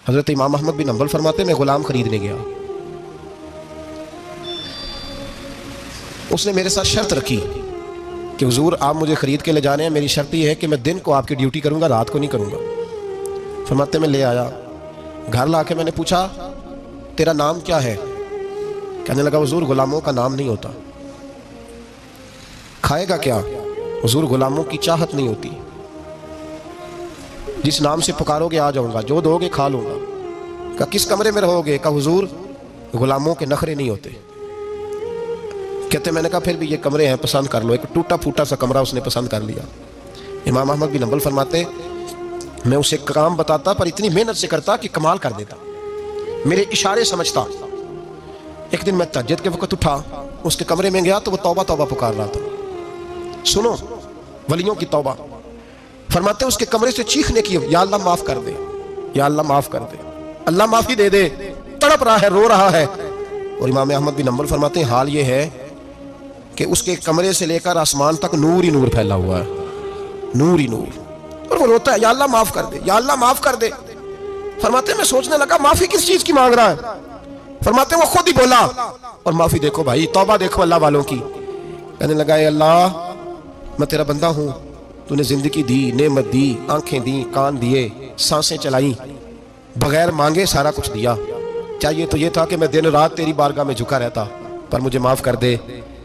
हज़रत इमाम अहमद बिन हंबल फरमाते मैं ग़ुलाम ख़रीदने गया, उसने मेरे साथ शर्त रखी कि हुजूर आप मुझे ख़रीद के ले जाने हैं, मेरी शर्त यह है कि मैं दिन को आपकी ड्यूटी करूँगा, रात को नहीं करूँगा। फरमाते मैं ले आया, घर ला के मैंने पूछा तेरा नाम क्या है? कहने लगा हुजूर ग़ुलामों का नाम नहीं होता। खाएगा क्या? हुजूर ग़ुलामों की चाहत नहीं होती, जिस नाम से पुकारोगे आ जाऊंगा, जो दोगे खा लूंगा। कहा किस कमरे में रहोगे? कहा हुजूर ग़ुलामों के नखरे नहीं होते। कहते मैंने कहा फिर भी ये कमरे हैं, पसंद कर लो। एक टूटा फूटा सा कमरा उसने पसंद कर लिया। इमाम अहमद बिन हंबल फरमाते मैं उसे काम बताता पर इतनी मेहनत से करता कि कमाल कर देता, मेरे इशारे समझता। एक दिन मैं तहज्जुद के वक्त उठा, उसके कमरे में गया तो वो तौबा तौबा पुकार रहा था। सुनो वलियों की तौबा। फरमाते उसके कमरे से चीखने की, या अल्लाह माफ कर दे, या अल्लाह माफ कर दे, अल्लाह माफी दे दे। तड़प रहा है, रो रहा है। और इमाम अहमद बिन हंबल फरमाते हैं हाल ये है कि उसके कमरे से लेकर आसमान तक नूर ही नूर फैला हुआ है, नूर ही नूर। और वो रोता है या अल्लाह माफ कर दे, या अल्लाह माफ कर दे। फरमाते मैं सोचने लगा माफी किस चीज की मांग रहा है। फरमाते वो खुद ही बोला, और माफी देखो भाई, तौबा देखो अल्लाह वालों की। कहने लगा अल्लाह मैं तेरा बंदा हूं, तूने जिंदगी दी, नेमत दी, आंखें दी, कान दिए, सांसें चलाई, बगैर मांगे सारा कुछ दिया। चाहिए तो ये था कि मैं दिन रात तेरी बारगाह में झुका रहता, पर मुझे माफ कर दे।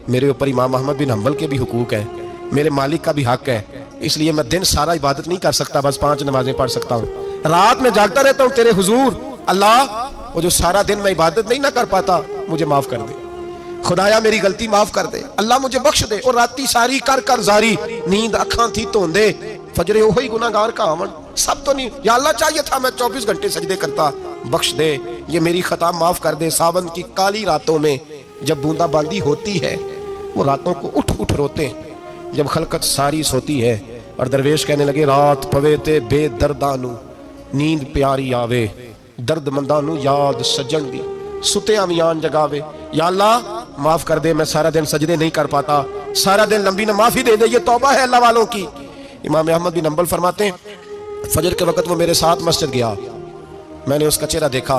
मेरे ऊपर इमाम अहमद बिन हंबल के भी हुकूक है, मेरे मालिक का भी हक है, इसलिए मैं दिन सारा इबादत नहीं कर सकता, बस 5 नमाजें पढ़ सकता हूँ। रात में जागता रहता हूँ तेरे हुजूर। अल्लाह वो जो सारा दिन मैं इबादत नहीं ना कर पाता, मुझे माफ कर दे। खुदाया मेरी गलती माफ कर दे, अल्लाह मुझे बख्श दे। और राती सारी कर कर जारी, नींद अखां थी धोंदे, फजरे ओही गुनाहगार का आवन। सब तो नहीं, या अल्लाह चाहिए था मैं 24 घंटे सजदे करता, बख्श दे, ये मेरी खता माफ कर दे। सावन की काली रातों में जब बूंदाबांदी होती है, वो रातों को उठ उठ रोते हैं, जब खलकत सारी सोती है। और दरवेश कहने लगे रात पवे ते बेदर्दानू, नींद प्यारी आवे, दर्द मंदानू याद सजन दी, सुते अमियान जगावे। या अल्लाह माफ कर दे, मैं सारा दिन सजदे नहीं कर पाता, सारा दिन लंबी न माफी दे दे, ये तौबा है अल्लाह वालों की। इमाम अहमद बिन हंबल फरमाते हैं फजर के वक्त वो मेरे साथ मस्जिद गया, मैंने उसका चेहरा देखा,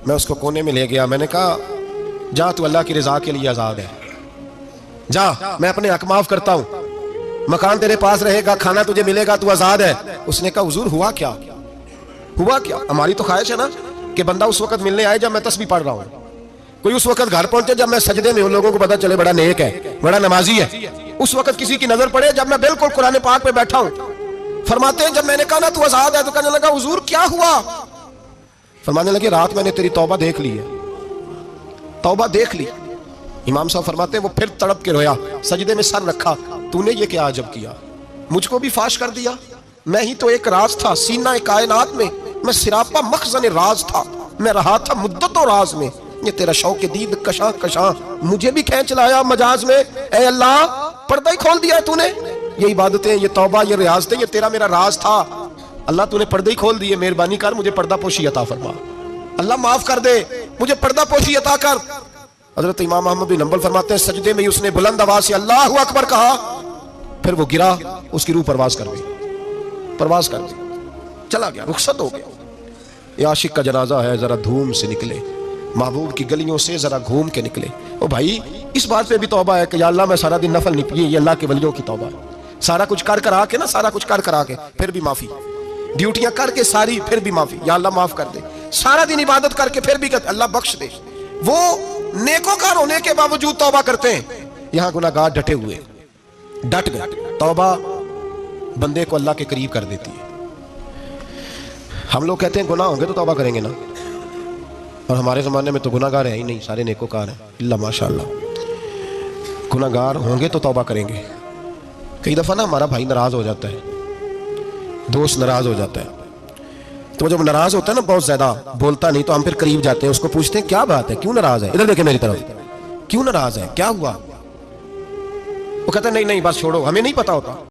मैं उसको कोने में ले गया। मैंने कहा जा तू अल्लाह की रजा के लिए आजाद है, जा मैं अपने हक माफ करता हूँ, मकान तेरे पास रहेगा, खाना तुझे मिलेगा, तू आजाद है। उसने कहा हुजूर हुआ क्या, हुआ क्या? हमारी तो ख्वाहिश है ना कि बंदा उस वक्त मिलने आए जब मैं तस्बीह पढ़ रहा हूँ, कोई उस वक्त घर पहुंचे जब मैं सजदे में हूं, लोगों को पता चले बड़ा नेक है, बड़ा नमाजी है। उस वक्त किसी की नजर पड़े जब मैं बिल्कुल कुरान पाक पे बैठा हूं। फरमाते हैं जब मैंने कहा ना तू आजाद है, तो कहने लगा हुजूर क्या हुआ? फरमाने लगे रात मैंने तेरी तौबा देख ली है, तौबा देख ली। इमाम साहब फरमाते हैं वो फिर तड़प के रोया, सजदे में सर रखा, तूने ये क्या अजब किया, मुझको भी फाश कर दिया। मैं ही तो एक राज था सीना कायनात में, मैं सिरापा मखजन राज था, मैं रहा था मुद्दतों राज में। ये तेरा शौक दीद कशा कशा मुझे भी खींच लाया मजाज में। ए अल्लाह पर्दा ही खोल दिया तूने, ये इबादतें, ये तौबा, ये रियाजतें, ये तेरा मेरा राज था। अल्लाह तूने पर्दे ही खोल दिए, मेहरबानी कर मुझे पर्दा पोशी अता फरमा, अल्लाह माफ कर दे, मुझे पर्दा पोशी अता कर। हजरत इमाम अहमद बिन हंबल फरमाते हैं सजदे में उसने बुलंद आवाज से अल्लाहु अकबर कहा, फिर वो गिरा, उसकी रूह परवाज कर गई, परवाज कर गई, चला गया, रुखसत हो गया। ये आशिक का जनाजा है, जरा धूम से निकले, महबूब की गलियों से जरा घूम के निकले। ओ भाई इस बात पे भी तौबा है कि या अल्लाह मैं सारा दिन नफल नहीं पिए, ये अल्लाह के वलियों की तौबा है। सारा कुछ कर कर आके ना, सारा कुछ कर कर आके फिर भी माफी, ड्यूटियां करके सारी फिर भी माफी, या अल्लाह माफ कर दे। सारा दिन इबादत करके फिर भी अल्लाह बख्श दे। वो नेकोकार होने के बावजूद तौबा करते हैं, यहाँ गुनाहगार डटे हुए, डट गए। तौबा बंदे को अल्लाह के करीब कर देती है। हम लोग कहते हैं गुनाह होंगे तो तौबा करेंगे ना, और हमारे ज़माने में तो गुनाहगार है ही नहीं, सारे नेकोकार हैं, इल्ला माशाअल्लाह। गुनाहगार होंगे तो तौबा करेंगे। कई दफ़ा ना हमारा भाई नाराज़ हो जाता है, दोस्त नाराज़ हो जाता है, तो जब नाराज़ होता है ना बहुत ज़्यादा, बोलता नहीं, तो हम फिर करीब जाते हैं, उसको पूछते हैं क्या बात है, क्यों नाराज़ है, इधर देखे मेरी तरफ, क्यों नाराज़ है, क्या हुआ? वो कहता है नहीं नहीं बस छोड़ो, हमें नहीं पता होता।